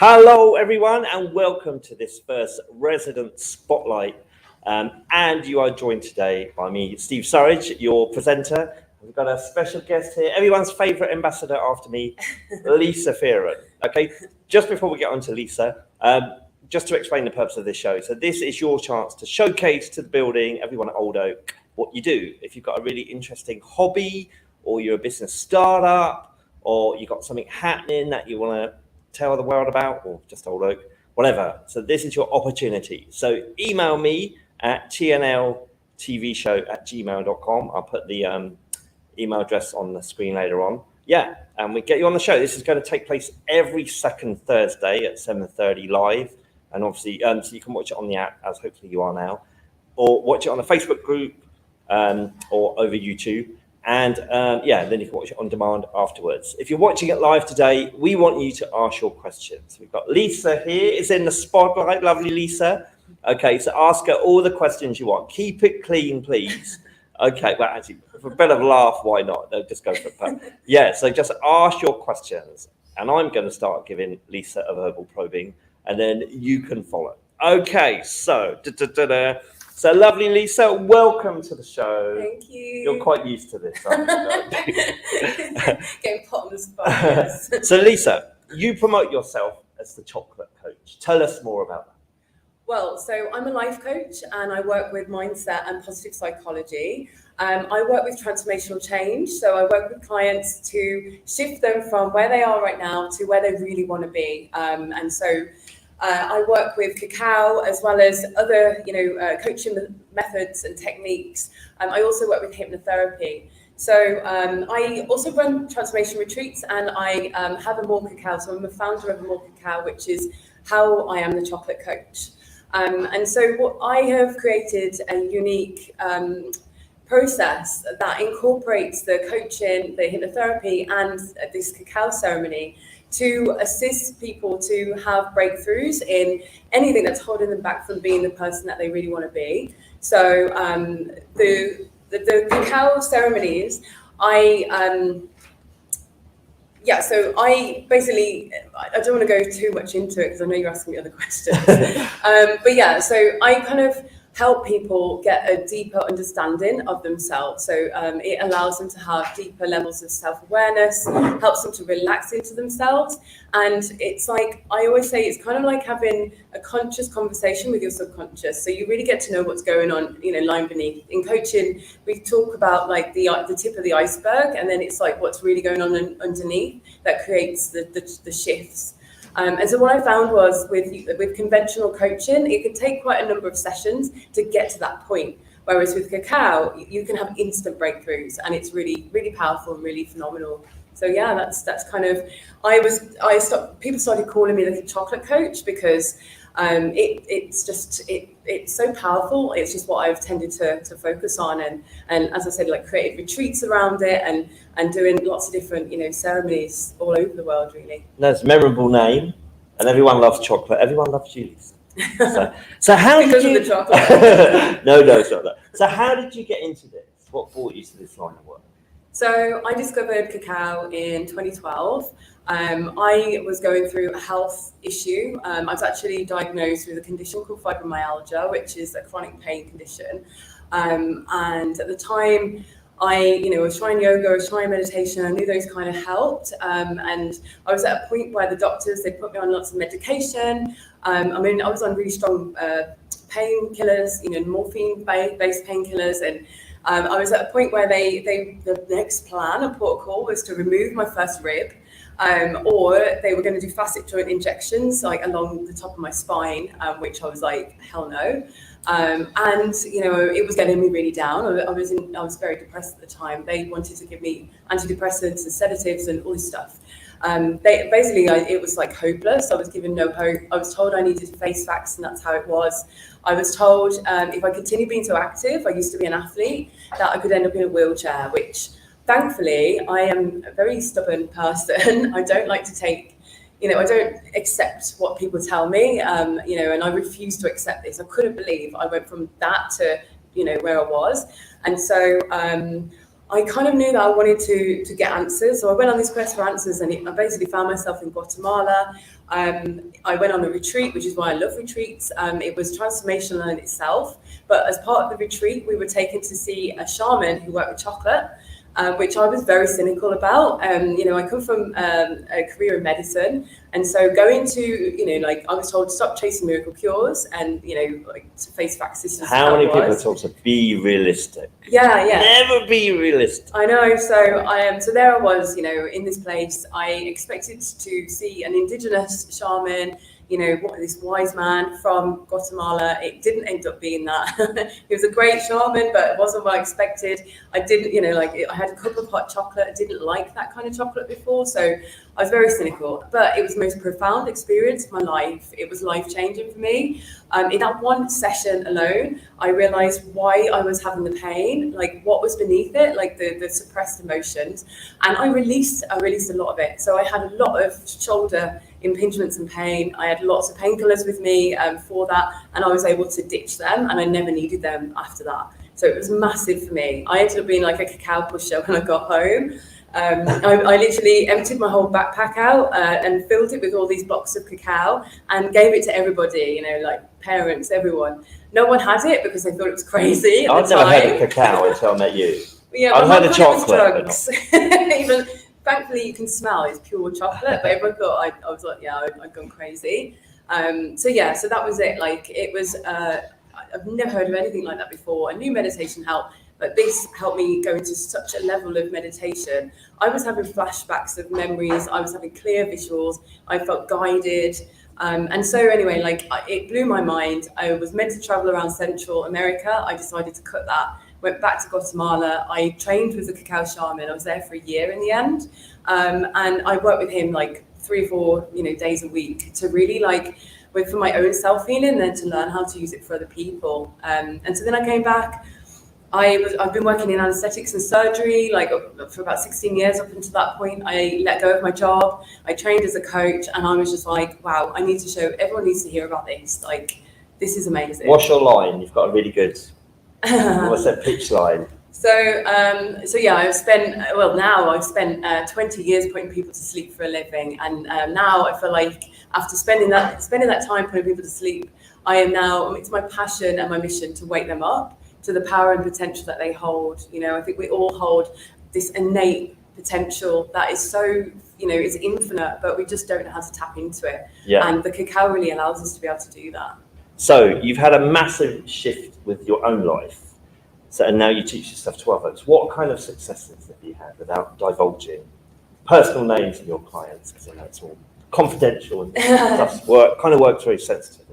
Hello, everyone, and welcome to this first resident spotlight. And you are joined today by me, Steve Surridge, your presenter. We've got a special guest here, everyone's favourite ambassador after me, Lisa Fearon. Okay, just before we get on to Lisa, just to explain the purpose of this show. So this is your chance to showcase to the building, everyone at Old Oak, what you do. If you've got a really interesting hobby, or you're a business startup, or you've got something happening that you want to tell the world about, or just Old Oak, whatever. So this is your opportunity. So email me at tnltvshow@gmail.com. I'll put the email address on the screen later on. Yeah, and we get you on the show. This is going to take place every second Thursday at 7:30 live. And obviously, so you can watch it on the app, as hopefully you are now, or watch it on the Facebook group or over YouTube. And then you can watch it on demand afterwards. If you're watching it live today, we want you to ask your questions. We've got Lisa here, is in the spotlight. Lovely Lisa. Okay, so ask her all the questions you want. Keep it clean, please. Okay, well, actually, for a bit of a laugh, why not? No, just go for it. Yeah, so just ask your questions. And I'm going to start giving Lisa a verbal probing, and then you can follow. Okay, so So lovely, Lisa. Welcome to the show. Thank you. You're quite used to this, aren't you? Getting put on the spot. Yes. So Lisa, you promote yourself as the chocolate coach. Tell us more about that. Well, so I'm a life coach and I work with mindset and positive psychology. I work with transformational change. So I work with clients to shift them from where they are right now to where they really want to be. I work with Cacao as well as other, coaching methods and techniques. I also work with hypnotherapy. So I also run transformation retreats, and I have a More Cacao. So I'm a founder of a More Cacao, which is how I am the chocolate coach. And so what I have created a unique process that incorporates the coaching, the hypnotherapy, and this cacao ceremony to assist people to have breakthroughs in anything that's holding them back from being the person that they really want to be. So the cacao ceremonies, I don't want to go too much into it because I know you're asking me other questions. So I kind of help people get a deeper understanding of themselves. So it allows them to have deeper levels of self-awareness, helps them to relax into themselves. And it's like, I always say, it's kind of like having a conscious conversation with your subconscious. So you really get to know what's going on, lying beneath. In coaching, we talk about like the tip of the iceberg, and then it's like what's really going on underneath that creates the shifts. And so what I found was with conventional coaching, it could take quite a number of sessions to get to that point. Whereas with cacao, you can have instant breakthroughs, and it's really, really powerful and really phenomenal. So yeah, that's kind of, people started calling me the chocolate coach because it's so powerful. It's just what I've tended to focus on, and as I said, like created retreats around it and doing lots of different ceremonies all over the world, really. That's a memorable name, and everyone loves chocolate. Everyone loves Julie's. So how because did you? Of the chocolate. No, it's not that. So how did you get into this? What brought you to this line of work? So I discovered cacao in 2012. I was going through a health issue. I was actually diagnosed with a condition called fibromyalgia, which is a chronic pain condition. And at the time, I was trying yoga, I was trying meditation. I knew those kind of helped. And I was at a point where the doctors, they put me on lots of medication. I was on really strong painkillers, morphine-based painkillers, and I was at a point where the next plan, a protocol, was to remove my first rib, or they were going to do facet joint injections like along the top of my spine, which I was like, hell no. It was getting me really down. I was very depressed at the time. They wanted to give me antidepressants and sedatives and all this stuff. It was like hopeless. I was given no hope. I was told I needed to face facts, and that's how it was. I was told if I continued being so active, I used to be an athlete, that I could end up in a wheelchair, which thankfully I am a very stubborn person. I don't like to take, I don't accept what people tell me, and I refuse to accept this. I couldn't believe I went from that to, where I was. And so I kind of knew that I wanted to get answers. So I went on this quest for answers, and I basically found myself in Guatemala. I went on a retreat, which is why I love retreats. It was transformational in itself. But as part of the retreat, we were taken to see a shaman who worked with chocolate, which I was very cynical about. I come from a career in medicine. And so going to, I was told to stop chasing miracle cures and, to face facts. This is how many people are told to be realistic? Yeah. Never be realistic. I know. So there I was, in this place. I expected to see an indigenous shaman, this wise man from Guatemala. It didn't end up being that. He was a great shaman, but it wasn't what I expected. I didn't, I had a cup of hot chocolate. I didn't like that kind of chocolate before. So I was very cynical, but it was the most profound experience of my life. It was life-changing for me. In that one session alone, I realized why I was having the pain, like what was beneath it, like the suppressed emotions. And I released a lot of it. So I had a lot of shoulder impingements and pain. I had lots of painkillers with me for that, and I was able to ditch them, and I never needed them after that. So it was massive for me. I ended up being like a cacao pusher when I got home. I literally emptied my whole backpack out and filled it with all these blocks of cacao and gave it to everybody, like parents, everyone. No one had it because they thought it was crazy at the time. I've never heard of cacao until I met you. Yeah, I've heard of chocolate. Drugs. Even thankfully you can smell it's pure chocolate, but everyone thought I was like, I'd gone crazy. So that was it. Like it was, I've never heard of anything like that before. I knew meditation helped, but this helped me go into such a level of meditation. I was having flashbacks of memories. I was having clear visuals. I felt guided. And so anyway, it blew my mind. I was meant to travel around Central America. I decided to cut that. Went back to Guatemala. I trained with a cacao shaman. I was there for a year in the end. And I worked with him 3 or 4, days a week to really for my own self-healing, and then to learn how to use it for other people. And so then I came back. I've been working in anesthetics and surgery for about 16 years. Up until that point, I let go of my job. I trained as a coach, and I was just like, wow, I need to show, everyone needs to hear about this. This is amazing. What's your line? You've got a really good, what's that pitch line? I've spent 20 years putting people to sleep for a living, and now I feel like after spending that time putting people to sleep, it's my passion and my mission to wake them up to the power and potential that they hold. I think we all hold this innate potential that is so, it's infinite, but we just don't know how to tap into it. Yeah. And the cacao really allows us to be able to do that. So you've had a massive shift with your own life. And now you teach yourself to others. What kind of successes have you had without divulging personal names of your clients? Because I know it's all confidential and stuff works very sensitive.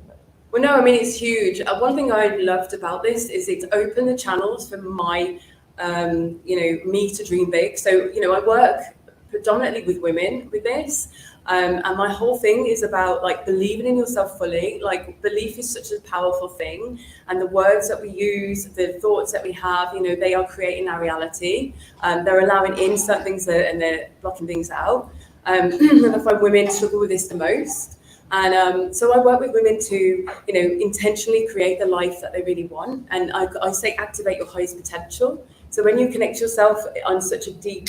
Well, no, it's huge. One thing I loved about this is it's opened the channels for my, me to dream big. So, I work predominantly with women with this. And my whole thing is about believing in yourself fully. Belief is such a powerful thing. And the words that we use, the thoughts that we have, they are creating our reality. They're allowing in certain things and they're blocking things out. And I find women struggle with this the most. And so I work with women to, intentionally create the life that they really want. And I say activate your highest potential. So when you connect yourself on such a deep,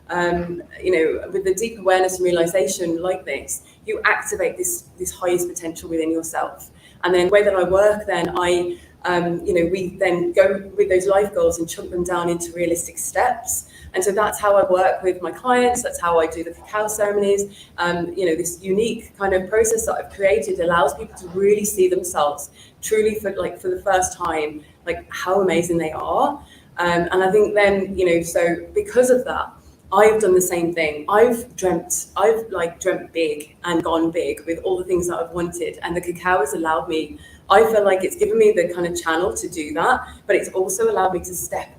with the deep awareness and realization like this, you activate this highest potential within yourself. And then the way that I work, then we then go with those life goals and chunk them down into realistic steps. And so that's how I work with my clients. That's how I do the cacao ceremonies. This unique kind of process that I've created allows people to really see themselves truly for the first time, how amazing they are. And I think then, so because of that, I've done the same thing. I've dreamt big and gone big with all the things that I've wanted. And the cacao has allowed me, I feel like it's given me the kind of channel to do that, but it's also allowed me to step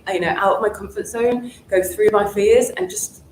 out of my comfort zone, go through my fears, and just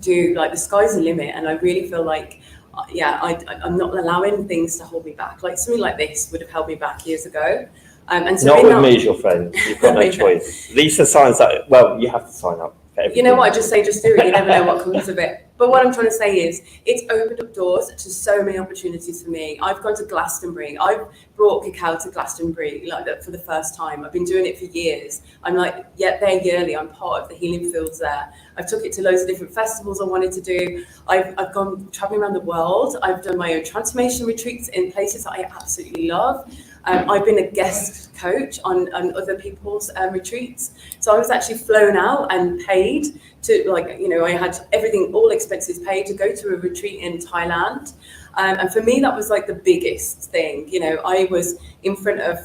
do the sky's the limit. And I really feel like, I'm not allowing things to hold me back. Something like this would have held me back years ago. And so not with me as your friend. You've got no choice. These are signs that, you have to sign up for everything. You know what, I just say, just do it. You never know what comes of it. But what I'm trying to say is, it's opened up doors to so many opportunities for me. I've gone to Glastonbury. I've brought Cacao to Glastonbury for the first time. I've been doing it for years. I'm like, yeah, there yearly. I'm part of the healing fields there. I've took it to loads of different festivals I wanted to do. I've gone traveling around the world. I've done my own transformation retreats in places that I absolutely love. I've been a guest coach on other people's retreats. So I was actually flown out and paid to, I had everything, all expenses paid to go to a retreat in Thailand. And for me, that was like the biggest thing. I was in front of,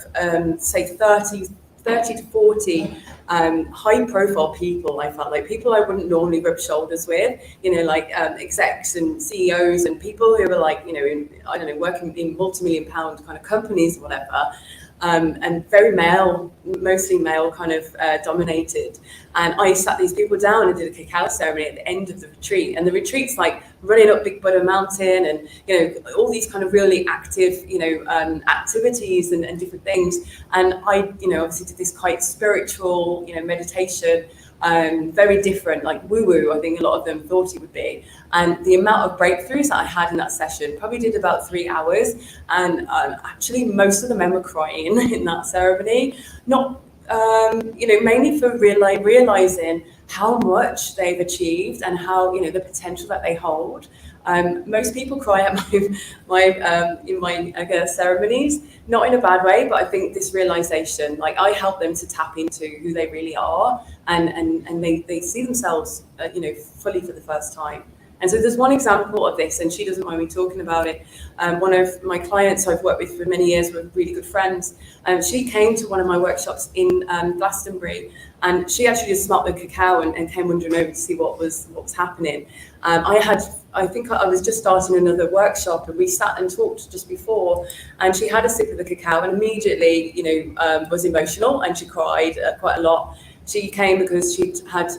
say, 30 to 40 high profile people. I felt like people I wouldn't normally rub shoulders with, execs and CEOs and people who were working in multi-million pound kind of companies or whatever. And very male, mostly male kind of dominated. And I sat these people down and did a cacao ceremony at the end of the retreat. And the retreat's like running up Big Buddha Mountain and, all these kind of really active, activities and different things. And I, obviously did this quite spiritual, meditation, very different, like woo-woo, I think a lot of them thought it would be. And the amount of breakthroughs that I had in that session probably did about 3 hours. And actually, most of the men were crying in that ceremony, not, mainly for realizing how much they've achieved and how, the potential that they hold. Most people cry at my ceremonies, not in a bad way, but I think this realization, I help them to tap into who they really are, and they see themselves, fully for the first time. And so there's one example of this, and she doesn't mind me talking about it. One of my clients I've worked with for many years, we're really good friends. She came to one of my workshops in Glastonbury, and she actually just smelt the cacao and came wandering over to see what was happening. I think I was just starting another workshop, and we sat and talked just before, and she had a sip of the cacao and immediately, was emotional, and she cried quite a lot. She came because she'd had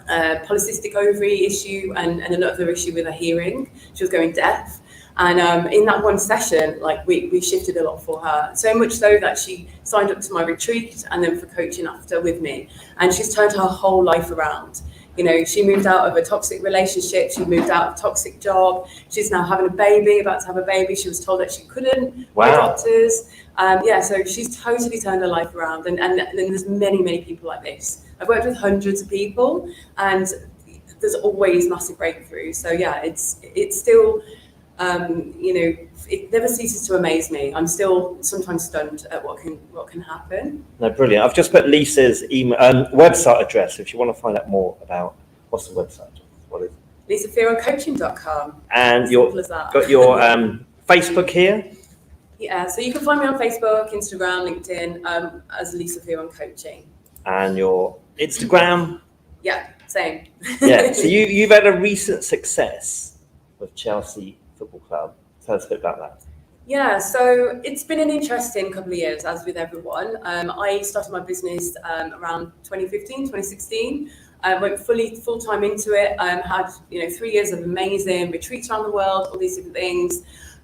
polycystic ovary issue and another issue with her hearing. She was going deaf. And in that one session, we shifted a lot for her, so much so that she signed up to my retreat and then for coaching after with me. And she's turned her whole life around. She moved out of a toxic relationship. She moved out of a toxic job. She's now having a baby, about to have a baby. She was told that she couldn't by doctors. So she's totally turned her life around. And there's many, many people like this. I've worked with hundreds of people, and there's always massive breakthroughs. So yeah, it's still, it never ceases to amaze me. I'm still sometimes stunned at what can happen. No, brilliant. I've just put Lisa's email, website address if you want to find out more about what's the website. What is it? LisaFearonCoaching.com. And got your Facebook here. Yeah, so you can find me on Facebook, Instagram, LinkedIn as Lisa Fearon Coaching. And your Instagram? Yeah, same. Yeah, so you've had a recent success with Chelsea Football Club. Tell us a bit about that. Yeah, so it's been an interesting couple of years, as with everyone. I started my business around 2015, 2016. Went full-time into it. Had 3 years of amazing retreats around the world, all these different things.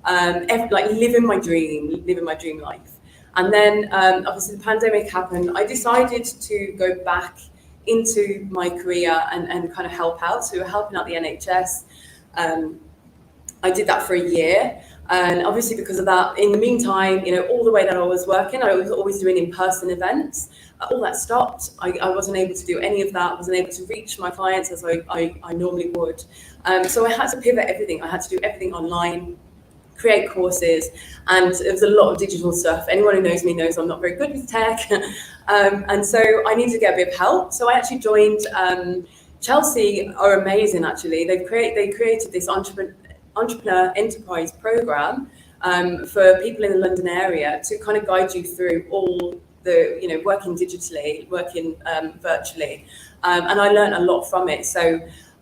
Living my dream life. And then obviously the pandemic happened. I decided to go back into my career and kind of help out. So we were helping out the NHS. I did that for a year. And obviously because of that, in the meantime, all the way that I was working, I was always doing in-person events. All that stopped. I wasn't able to do any of that. I wasn't able to reach my clients as I normally would. So I had to pivot everything. I had to do everything online, create courses, and it was a lot of digital stuff. Anyone who knows me knows I'm not very good with tech. And so I needed to get a bit of help. So I actually joined, Chelsea are amazing actually. They created this entrepreneur enterprise program for people in the London area to kind of guide you through all the, working digitally, working virtually. And I learned a lot from it. So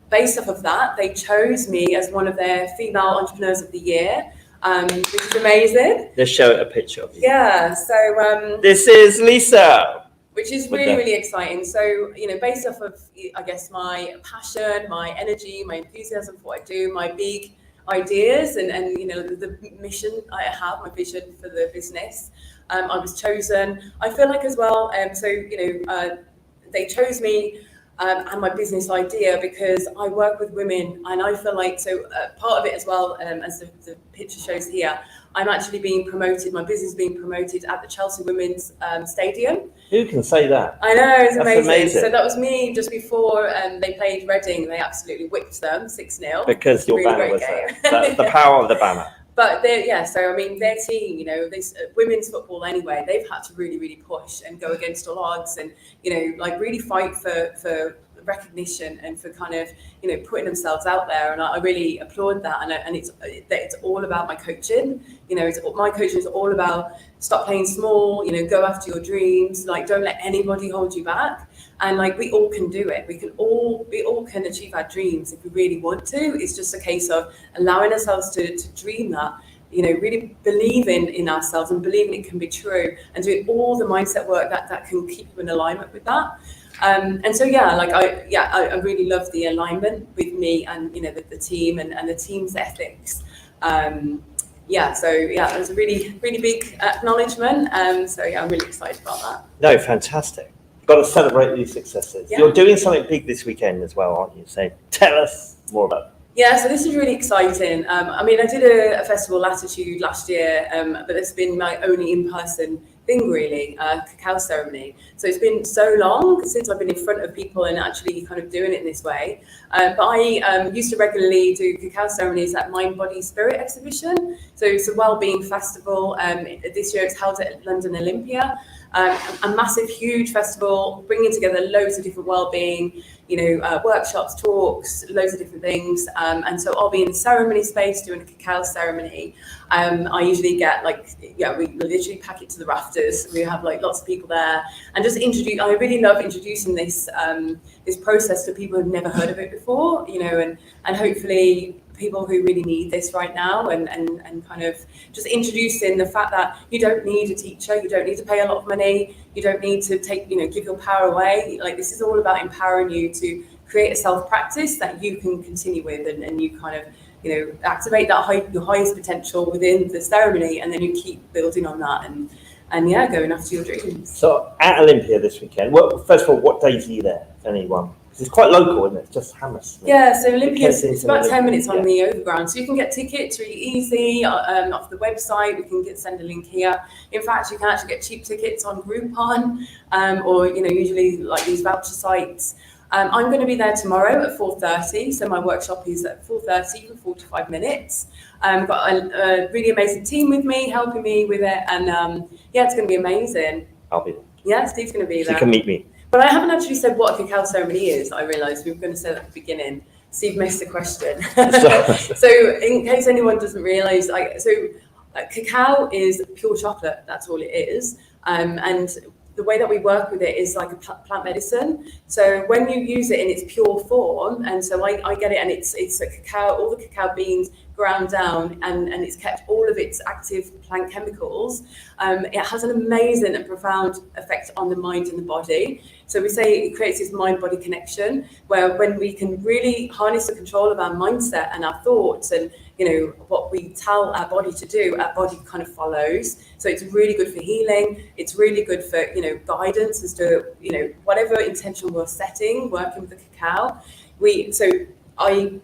based off of that, they chose me as one of their female entrepreneurs of the year. Which is amazing. Let's show a picture of you. Yeah, so this is Lisa. Which is really exciting. So, based off of, I guess, my passion, my energy, my enthusiasm for what I do, my big ideas and the mission I have, my vision for the business, I was chosen. I feel like as well, they chose me and my business idea, because I work with women, and I feel like, part of it as well, as the picture shows here, I'm actually being promoted, my business is being promoted at the Chelsea Women's Stadium. Who can say that? I know, it's That's amazing. So that was me just before they played Reading. They absolutely whipped them 6-0. Because your really banner was there. That's the power of the banner. But so I mean, their team, this women's football anyway, they've had to really, really push and go against all odds, and like really fight for recognition and for kind of putting themselves out there. And I really applaud that. And it's all about my coaching. My coaching is all about stop playing small. Go after your dreams. Like, don't let anybody hold you back. And like, we all can do it. We all can achieve our dreams if we really want to. It's just a case of allowing ourselves to dream that. Really believing in ourselves and believing it can be true, and doing all the mindset work that can keep you in alignment with that. And so I really love the alignment with me and the team and the team's ethics. It was a really, really big acknowledgement. I'm really excited about that. No, fantastic. Got to celebrate these successes. Yeah. You're doing something big this weekend as well, aren't you? So tell us more about it. Yeah, so this is really exciting. I did a festival, Latitude, last year, but it's been my only in-person thing, really, Cacao Ceremony. So it's been so long since I've been in front of people and actually kind of doing it in this way. But I used to regularly do Cacao Ceremonies at Mind, Body, Spirit exhibition. So it's a wellbeing festival. This year it's held at London Olympia. A massive, huge festival, bringing together loads of different wellbeing, workshops, talks, loads of different things. And so I'll be in the ceremony space doing a cacao ceremony. I usually get we literally pack it to the rafters. We have lots of people there, and just I really love introducing this process to people who've never heard of it before, and hopefully people who really need this right now, and kind of just introducing the fact that you don't need a teacher, you don't need to pay a lot of money, you don't need to give your power away. This is all about empowering you to create a self-practice that you can continue with, and you kind of activate your highest potential within the ceremony, and then you keep building on that and going after your dreams. So at Olympia this weekend, well, first of all, what days are you there, if anyone? It's quite local, isn't it? It's just Hammersmith. Yeah, so it's about 10 minutes on the overground. So you can get tickets really easy off the website. We can send a link here. In fact, you can actually get cheap tickets on Groupon, or usually these voucher sites. I'm going to be there tomorrow at 4:30. So my workshop is at 4:30 for 45 minutes. I've got a really amazing team with me, helping me with it. And it's going to be amazing. I'll be there. Yeah, Steve's going to be there. You can meet me. But I haven't actually said what a cacao ceremony is. I realised we were going to say that at the beginning. Steve missed the question. So in case anyone doesn't realise, cacao is pure chocolate. That's all it is. And the way that we work with it is like a plant medicine. So when you use it in its pure form, and so I get it, and it's a cacao, all the cacao beans ground down, and it's kept all of its active plant chemicals. It has an amazing and profound effect on the mind and the body. So we say it creates this mind-body connection, where when we can really harness the control of our mindset and our thoughts, and what we tell our body to do, our body kind of follows. So it's really good for healing. It's really good for guidance as to whatever intention we're setting, working with the cacao. I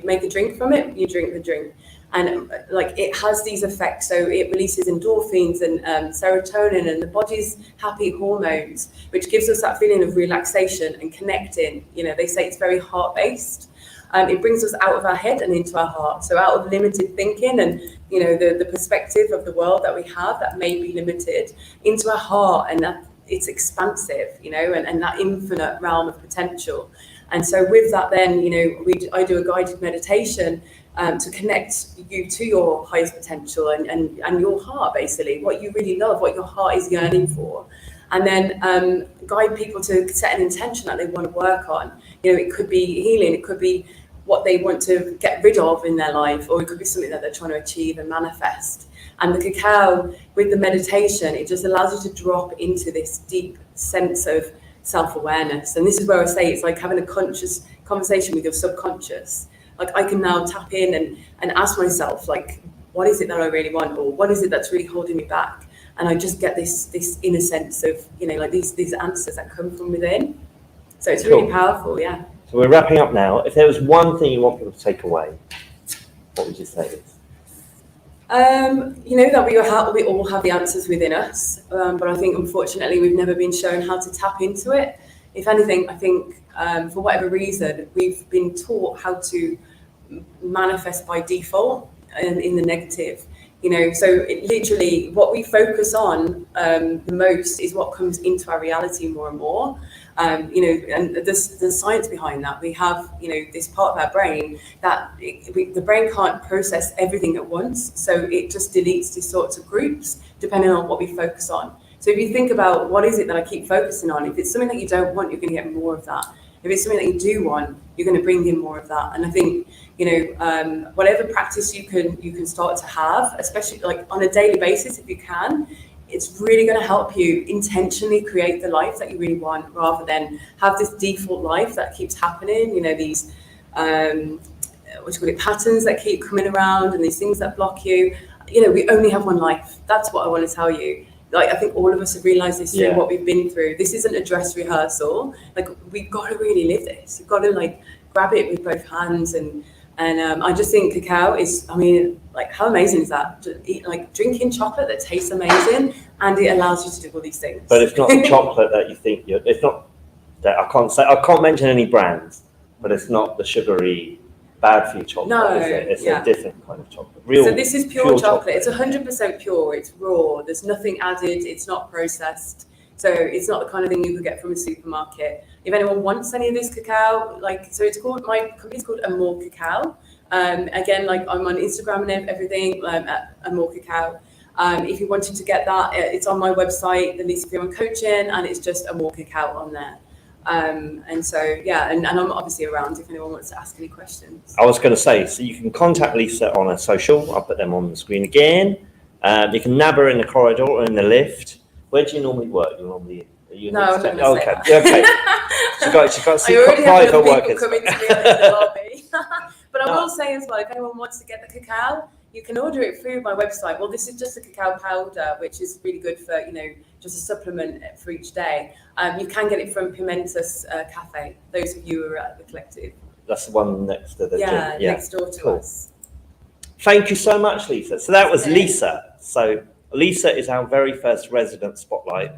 make a drink from it. You drink the drink, and it has these effects. So it releases endorphins and serotonin and the body's happy hormones, which gives us that feeling of relaxation and connecting. They say it's very heart-based. It brings us out of our head and into our heart. So out of limited thinking and the perspective of the world that we have that may be limited, into our heart, and that it's expansive, and that infinite realm of potential. And so with that, then I do a guided meditation to connect you to your highest potential and your heart, basically, what you really love, what your heart is yearning for. And then guide people to set an intention that they want to work on. It could be healing, it could be what they want to get rid of in their life, or it could be something that they're trying to achieve and manifest. And the cacao, with the meditation, it just allows you to drop into this deep sense of self-awareness. And this is where I say it's like having a conscious conversation with your subconscious. I can now tap in and ask myself, what is it that I really want, or what is it that's really holding me back? And I just get this inner sense of, these answers that come from within. So it's really powerful, yeah. So we're wrapping up now. If there was one thing you want people to take away, what would you say it is? That we all have the answers within us, but I think unfortunately we've never been shown how to tap into it. If anything, I think for whatever reason we've been taught how to manifest by default in the negative. So literally what we focus on the most is what comes into our reality more and more. And there's science behind that. We have, this part of our brain that the brain can't process everything at once. So it just deletes these sorts of groups depending on what we focus on. So if you think about what is it that I keep focusing on, if it's something that you don't want, you're going to get more of that. If it's something that you do want, you're going to bring in more of that. And I think, whatever practice you can start to have, especially like on a daily basis, if you can, it's really going to help you intentionally create the life that you really want, rather than have this default life that keeps happening. These patterns that keep coming around, and these things that block you. We only have one life. That's what I want to tell you. Like, I think all of us have realized this through what we've been through. This isn't a dress rehearsal. Like, we've got to really live this. You've got to grab it with both hands. And I just think cacao is, how amazing is that? Drinking chocolate that tastes amazing, and it allows you to do all these things. But it's not the chocolate that you think it's not that I can't mention any brands, but it's not the sugary, bad for you chocolate. No, is it? It's a different kind of chocolate. So this is pure chocolate. It's 100% pure. It's raw. There's nothing added. It's not processed. So it's not the kind of thing you could get from a supermarket. If anyone wants any of this cacao, my company's called Amore Cacao. Again, I'm on Instagram and everything, at Amore Cacao. If you wanted to get that, it's on my website, the Lisa Fearon Coaching, and it's just Amore Cacao on there. And I'm obviously around if anyone wants to ask any questions. I was going to say, so you can contact Lisa on her social. I'll put them on the screen again. You can nab her in the corridor or in the lift. Where do you normally work? I'm not going to say that. Okay. She's got I already have people coming to me in the lobby. But I will say as well, if anyone wants to get the cacao, you can order it through my website. Well, this is just a cacao powder, which is really good for, just a supplement for each day. You can get it from Pimentus Cafe, those of you who are at the collective. That's the one next to the gym. Yeah, next door to us. Thank you so much, Lisa. So that was Lisa. So Lisa is our very first resident spotlight.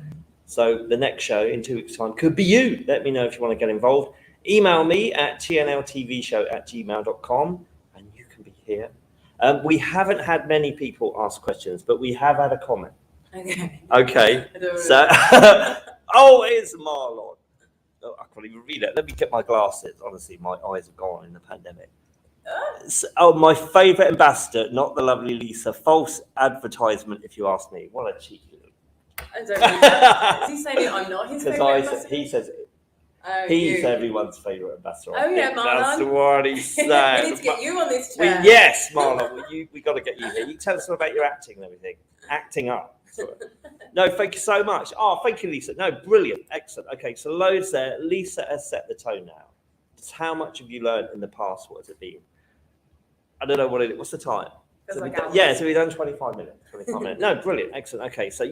So the next show in 2 weeks' time could be you. Let me know if you want to get involved. Email me at tnltvshow@gmail.com and you can be here. We haven't had many people ask questions, but we have had a comment. Okay. So, it's Marlon. Oh, I can't even read it. Let me get my glasses. Honestly, my eyes have gone in the pandemic. My favourite ambassador, not the lovely Lisa. False advertisement, if you ask me. What a cheeky. I don't know. Is he saying I'm not his favourite ambassador? He says it. He's everyone's favourite ambassador. Oh yeah, Marlon. That's what he said. We need to get you on this chair. Yes, Marlon. We got to get you here. You tell us about your acting and everything. Acting up. No, thank you so much. Oh, thank you, Lisa. No, brilliant, excellent. Okay, so loads there. Lisa has set the tone now. Just how much have you learned in the past? What has it been? I don't know what it is. What's the time? So we've done 25 minutes. 25 minutes. No, brilliant, excellent. Okay, so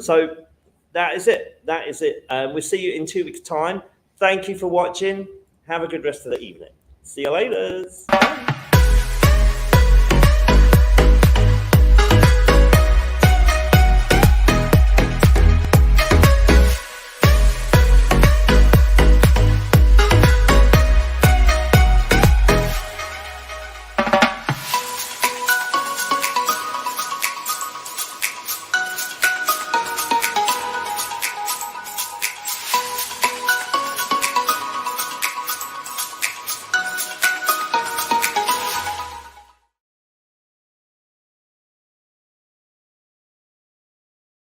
so that is it. We'll see you in 2 weeks' time. Thank you for watching. Have a good rest of the evening. See you later. Bye.